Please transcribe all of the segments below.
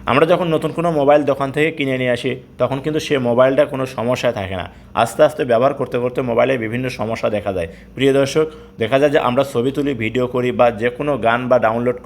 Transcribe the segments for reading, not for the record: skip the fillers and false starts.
আমরা যখন নতুন কোনো মোবাইল দোকান থেকে কিনে নিয়ে আসি তখন কিন্তু সে মোবাইলটা কোনো সমস্যায় থাকে না। আস্তে আস্তে ব্যবহার করতে করতে মোবাইলে বিভিন্ন সমস্যা দেখা যায়। প্রিয় দর্শক, দেখা যায় যে আমরা ছবি তুলি, ভিডিও করি বা যে কোনো গান বা ডাউনলোড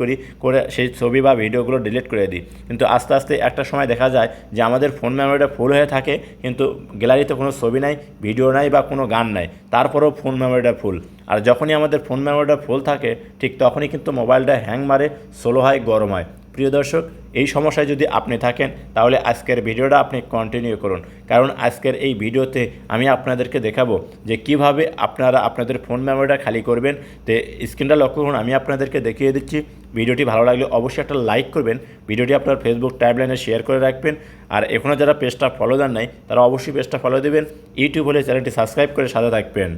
করে সেই ছবি বা ভিডিওগুলো ডিলিট করে দিই। কিন্তু আস্তে আস্তে একটা সময় দেখা যায় যে আমাদের ফোন মেমোরিটা ফুল হয়ে থাকে, কিন্তু গ্যালারিতে কোনো ছবি নাই, ভিডিও নাই বা কোনো গান নাই, তারপরেও ফোন মেমোরিটা ফুল। আর যখনই আমাদের ফোন মেমোরিটা ফুল থাকে ঠিক তখনই কিন্তু মোবাইলটা হ্যাং মারে, স্লো হয়, গরম হয়। প্রিয় দর্শক, এই সমস্যায় যদি আপনি থাকেন তাহলে আজকের ভিডিওটা আপনি কন্টিনিউ করুন, কারণ আজকের এই ভিডিওতে আমি আপনাদেরকে দেখাবো যে কিভাবে আপনারা আপনাদের ফোন মেমোরিটা খালি করবেন। তো স্ক্রিনটা লক্ষ্য করুন, আমি আপনাদেরকে দেখিয়ে দিচ্ছি। ভিডিওটি ভালো লাগলে অবশ্যই একটা লাইক করবেন, ভিডিওটি আপনার ফেসবুক টাইমলাইনে শেয়ার করে রাখবেন। আর এখনও যারা পেজটা ফলো দেন নাই তারা অবশ্যই পেজটা ফলো দেবেন, ইউটিউব হলে চ্যানেলটি সাবস্ক্রাইব করে সাথে থাকবেন।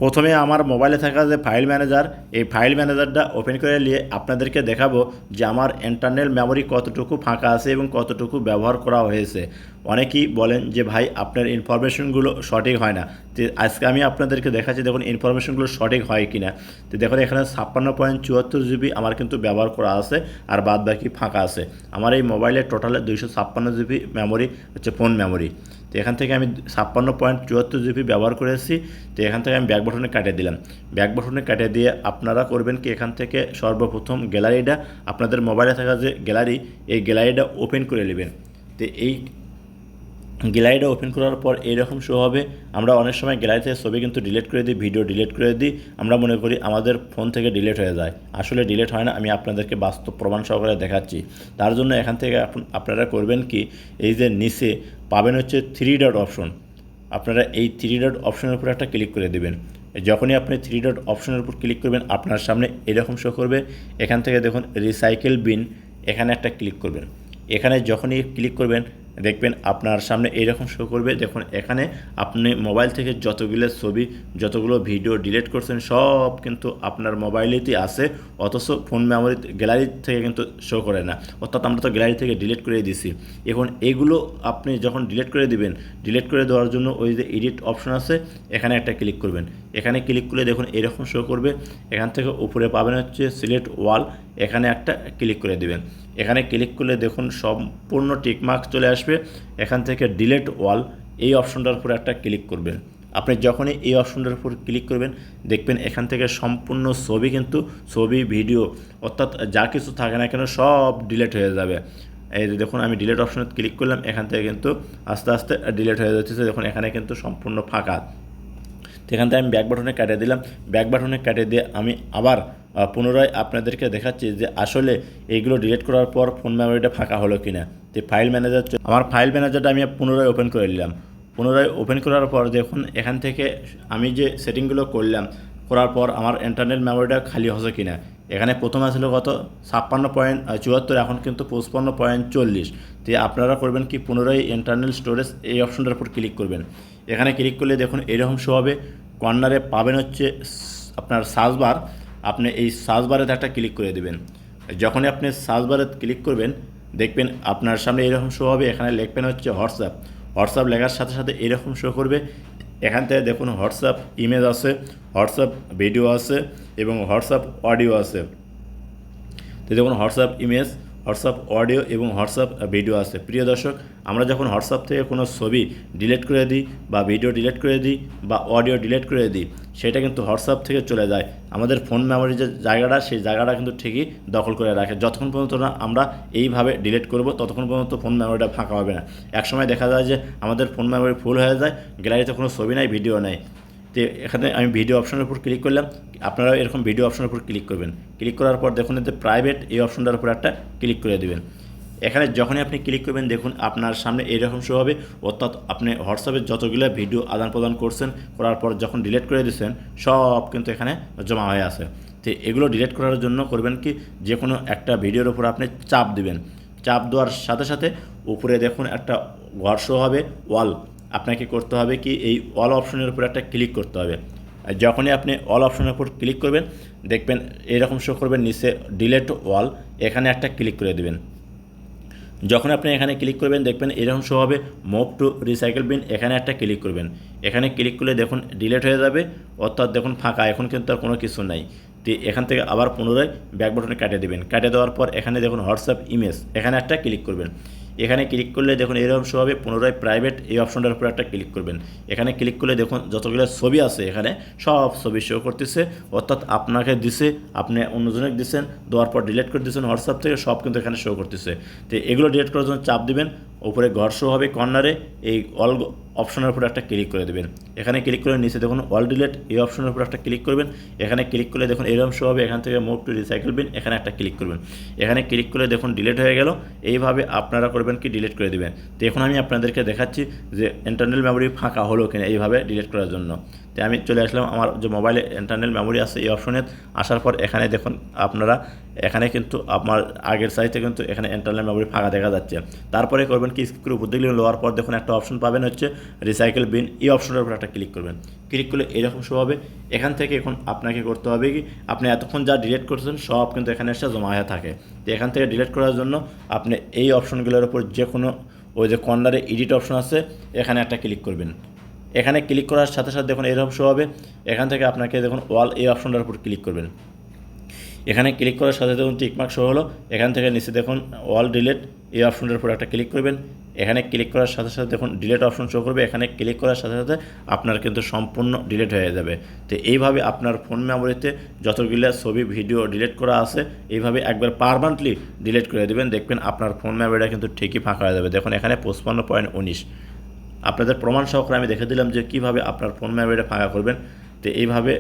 প্রথমে আমার মোবাইলে থাকা যে ফাইল ম্যানেজার, এই ফাইল ম্যানেজারটা ওপেন করে নিয়ে আপনাদেরকে দেখাবো যে আমার ইন্টারনাল মেমোরি কতটুকু ফাঁকা আছে এবং কতটুকু ব্যবহার করা হয়েছে। অনেকেই বলেন যে ভাই আপনার ইনফরমেশনগুলো সঠিক হয় না। তো আজকে আমি আপনাদেরকে দেখাচ্ছি, দেখুন ইনফরমেশনগুলো সঠিক হয় কি না। তো দেখুন এখানে 56.74 GB আমার কিন্তু ব্যবহার করা আছে, আর বাদ বাকি ফাঁকা আছে। আমার এই মোবাইলের টোটালে 256 GB মেমোরি হচ্ছে ফোন মেমোরি। তো এখান থেকে আমি 56.74 GB ব্যবহার করেছি। তো এখান থেকে আমি ব্যাক বাটনে কাটিয়ে দিলাম। ব্যাক বাটনে কাটিয়ে দিয়ে আপনারা করবেন কি, এখান থেকে সর্বপ্রথম গ্যালারিটা, আপনাদের মোবাইলে থাকা যে গ্যালারি, এই গ্যালারিটা ওপেন করে নেবেন। তো এই গ্যালারিটা ওপেন করার পর এইরকম শো হবে। আমরা অনেক সময় গ্যালারি থেকে ছবি কিন্তু ডিলিট করে দিই, ভিডিও ডিলিট করে দিই, আমরা মনে করি আমাদের ফোন থেকে ডিলিট হয়ে যায়। আসলে ডিলিট হয় না, আমি আপনাদেরকে বাস্তব প্রমাণ সহকারে দেখাচ্ছি। তার জন্য এখান থেকে আপনারা করবেন কি, এই যে নিচে পাবেন হচ্ছে 3 ডট অপশন, আপনারা এই 3 ডট অপশনের উপর একটা ক্লিক করে দেবেন। যখনই আপনি 3 ডট অপশনের উপর ক্লিক করবেন আপনার সামনে এরকম শো করবে। এখান থেকে দেখুন রিসাইকেল বিন, এখানে একটা ক্লিক করবেন। এখানে যখনই ক্লিক করবেন দেখবেন আপনার সামনে এইরকম শো করবে। দেখুন এখানে আপনি মোবাইল থেকে যতগুলো ছবি, যতগুলো ভিডিও ডিলিট করছেন সব কিন্তু আপনার মোবাইলেতেই আছে, অথচ ফোন মেমোরি গ্যালারি থেকে কিন্তু শো করে না। অর্থাৎ আমরা তো গ্যালারি থেকে ডিলিট করে দিয়েছি। এখন এগুলো আপনি যখন ডিলিট করে দিবেন, ডিলিট করে দেওয়ার জন্য ওই যে এডিট অপশন আছে, এখানে একটা ক্লিক করবেন। এখানে ক্লিক করলে দেখুন এরকম শো করবে। এখান থেকে উপরে পাবেন হচ্ছে সিলেক্ট ওয়াল, এখানে একটা ক্লিক করে দিবেন। এখানে ক্লিক করলে দেখুন সম্পূর্ণ টিকমার্ক চলে আসবে। এখান থেকে ডিলিট ওয়াল, এই অপশনটার উপরে একটা ক্লিক করবেন। আপনি যখনই এই অপশনটার উপর ক্লিক করবেন দেখবেন এখান থেকে সম্পূর্ণ ছবি, কিন্তু ছবি, ভিডিও অর্থাৎ যা কিছু থাকে না কেন সব ডিলিট হয়ে যাবে। এই যে দেখুন আমি ডিলিট অপশনে ক্লিক করলাম, এখান থেকে কিন্তু আস্তে আস্তে ডিলিট হয়ে যাচ্ছে। দেখুন এখানে কিন্তু সম্পূর্ণ ফাঁকা। তো এখান থেকে আমি ব্যাক বাটনে কাটিয়ে দিলাম। ব্যাক বাটনে কাটিয়ে দিয়ে আমি আবার পুনরায় আপনাদেরকে দেখাচ্ছি যে আসলে এইগুলো ডিলিট করার পর ফোন মেমোরিটা ফাঁকা হলো কি না। তো ফাইল ম্যানেজার, আমার ফাইল ম্যানেজারটা আমি পুনরায় ওপেন করে নিলাম। পুনরায় ওপেন করার পর দেখুন এখান থেকে আমি যে সেটিংগুলো করলাম, করার পর আমার ইন্টারনাল মেমোরিটা খালি হচ্ছে কি না। এখানে প্রথমে ছিল কত 56.74, এখন কিন্তু 55.40। তো আপনারা করবেন কি, পুনরায় ইন্টারনাল স্টোরেজ এই অপশনটার উপর ক্লিক করবেন। এখানে ক্লিক করলে দেখুন এরকম শো হবে। কর্নারে পাবেন হচ্ছে আপনার সার্চ বার, আপনি এই সার্চ বারেতে একটা ক্লিক করে দেবেন। যখনই আপনি সার্চ বারে ক্লিক করবেন দেখবেন আপনার সামনে এরকম শো হবে। এখানে লিখবেন হচ্ছে হোয়াটসঅ্যাপ। হোয়াটসঅ্যাপ লেখার সাথে সাথে এরকম শো করবে। এখান থেকে দেখুন হোয়াটসঅ্যাপ ইমেজ আছে, হোয়াটসঅ্যাপ ভিডিও আছে এবং হোয়াটসঅ্যাপ অডিও আছে। তো দেখুন হোয়াটসঅ্যাপ ইমেজ, হোয়াটসঅ্যাপ অডিও এবং হোয়াটসঅ্যাপ ভিডিও আছে। প্রিয় দর্শক, আমরা যখন হোয়াটসঅ্যাপ থেকে কোনো ছবি ডিলিট করে দিই বা ভিডিও ডিলিট করে দিই বা অডিও ডিলিট করে দিই, সেটা কিন্তু হোয়াটসঅ্যাপ থেকে চলে যায় আমাদের ফোন মেমোরি যে জায়গাটা, সেই জায়গাটা কিন্তু ঠিকই দখল করে রাখে। যতক্ষণ পর্যন্ত না আমরা এইভাবে ডিলিট করব ততক্ষণ পর্যন্ত ফোন মেমোরিটা ফাঁকা হবে না। একসময় দেখা যায় যে আমাদের ফোন মেমোরি ফুল হয়ে যায়, গ্যালারিতে কোনো ছবি নাই, ভিডিও নাই। তো এখানে আমি ভিডিও অপশনের উপর ক্লিক করলাম, আপনারাও এরকম ভিডিও অপশনের উপর ক্লিক করবেন। ক্লিক করার পর দেখুন এতে প্রাইভেট, এই অপশনটার উপর একটা ক্লিক করে দেবেন। এখানে যখনই আপনি ক্লিক করবেন দেখুন আপনার সামনে এইরকম শো হবে। অর্থাৎ আপনি হোয়াটসঅ্যাপে যতগুলো ভিডিও আদান প্রদান করছেন, করার পর যখন ডিলিট করে দিচ্ছেন সব কিন্তু এখানে জমা হয়ে আছে। তো এগুলো ডিলিট করার জন্য করবেন কি, যে কোনো একটা ভিডিওর উপর আপনি চাপ দিবেন। চাপ দেওয়ার সাথে সাথে উপরে দেখুন একটা ঘর শো হবে, ওয়াল। আপনাকে করতে হবে কি, এই অল অপশনের উপর একটা ক্লিক করতে হবে। যখনই আপনি অল অপশনের উপর ক্লিক করবেন দেখবেন এরকম শো করবেন নিচে ডিলিট ওয়াল, এখানে একটা ক্লিক করে দেবেন। যখন আপনি এখানে ক্লিক করবেন দেখবেন এরকম শো হবে মুভ টু রিসাইকেল বিন, এখানে একটা ক্লিক করবেন। এখানে ক্লিক করলে দেখুন ডিলিট হয়ে যাবে, অর্থাৎ দেখুন ফাঁকা, এখন কিন্তু আর কোনো কিছু নাই। তো তো এখান থেকে আবার পুনরায় ব্যাক বাটনে কাটিয়ে দেবেন। কাটিয়ে দেওয়ার পর এখানে দেখুন হোয়াটসঅ্যাপ ইমেজ, এখানে একটা ক্লিক করবেন। এখানে ক্লিক করলে দেখুন এরকম শো হবে। পুনরায় প্রাইভেট এই অপশনটার উপর একটা ক্লিক করবেন। এখানে ক্লিক করলে দেখুন যতগুলো ছবি আছে এখানে সব ছবি শো করতেছে, অর্থাৎ আপনাকে দিছে, আপনি অন্যজনকে দিচ্ছেন, দেওয়ার পর ডিলিট করে দিচ্ছেন হোয়াটসঅ্যাপ থেকে, সব কিন্তু এখানে শো করতেছে। তো এগুলো ডিলিট করার জন্য চাপ দিবেন, উপরে ঘর শো হবে কর্নারে, এই অল অপশনের উপর একটা ক্লিক করে দেবেন। এখানে ক্লিক করে নিচে দেখুন অল ডিলিট এই অপশনের উপর একটা ক্লিক করবেন। এখানে ক্লিক করলে দেখুন এরকম শো হবে। এখান থেকে মুভ টু রিসাইকেল বিন, এখানে একটা ক্লিক করবেন। এখানে ক্লিক করলে দেখুন ডিলিট হয়ে গেল। এইভাবে আপনারা করবেন কি ডিলিট করে দেবেন। তো এখন আমি আপনাদেরকে দেখাচ্ছি যে ইন্টারনাল মেমোরি ফাঁকা হলো কিনা এইভাবে ডিলিট করার জন্য। তো আমি চলে আসলাম আমার যে মোবাইলে ইন্টারনাল মেমোরি আছে এই অপশনে। আসার পর এখানে দেখুন আপনারা এখানে কিন্তু আমার আগের সাইজে কিন্তু এখানে ইন্টারনাল মেমোরি ফাঁকা দেখা যাচ্ছে। তারপরে করবেন কি স্ক্রিন উপর দিকে লোয়ার পর দেখুন একটা অপশন পাবেন হচ্ছে রিসাইকেল বিন, এই অপশনের উপর একটা ক্লিক করবেন। ক্লিক করলে এরকম শো হবে। এখান থেকে এখন আপনাকে করতে হবে কি, আপনি এতক্ষণ যা ডিলিট করছেন সব কিন্তু এখানে এসে জমা হয়ে থাকে। তো এখান থেকে ডিলিট করার জন্য আপনি এই অপশনগুলোর উপর যে কোনো ওই যে কর্নারে এডিট অপশন আছে এখানে একটা ক্লিক করবেন। এখানে ক্লিক করার সাথে সাথে দেখুন এরকম শো হবে। এখান থেকে আপনাকে দেখুন ওয়াল এই অপশনটার উপর ক্লিক করবেন। এখানে ক্লিক করার সাথে দেখুন টিকমার্ক শো হলো। এখান থেকে নিচে দেখুন অল ডিলিট এই অপশনটার উপর একটা ক্লিক করবেন। এখানে ক্লিক করার সাথে সাথে দেখুন ডিলিট অপশন শো করবে। এখানে ক্লিক করার সাথে সাথে আপনার কিন্তু সম্পূর্ণ ডিলিট হয়ে যাবে। তো এইভাবে আপনার ফোন মেমোরিতে যতগুলো ছবি ভিডিও ডিলিট করা আছে এইভাবে একবার পার্মানেন্টলি ডিলিট করে দেবেন। দেখবেন আপনার ফোন মেমোরিটা কিন্তু ঠিকই ফাঁকা হয়ে যাবে। দেখুন এখানে 55.19 আপনাদের প্রমাণ সহকারে আমি দেখে দিলাম যে কীভাবে আপনার ফোন মেমোরিটা ফাঁকা করবেন। তো এইভাবে